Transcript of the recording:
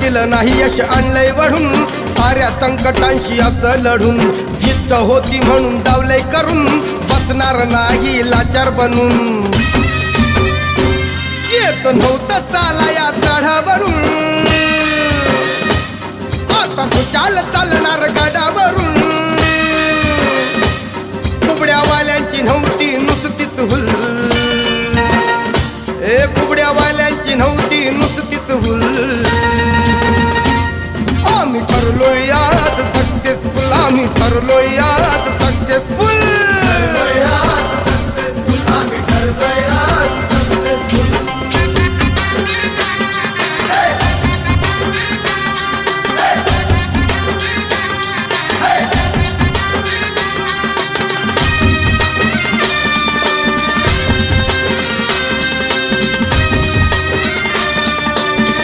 दिलं नाही यश आणलंय वढून साऱ्या संकटांशी असं लढून जिद्द होती म्हणून डावलंय करून बसणार नाही लाचार बनून येत नव्हतं चाला या चढावरून आता तू चालणार गडावरून कुबड्यावाल्यांची नव्हती नुसतीच हुल कुबड्यावाल्यांची नव्हती नुसतीच हुल आम्ही ठरलोय आज सक्सेसफुल आम्ही ठरलोय आज सक्सेसफुल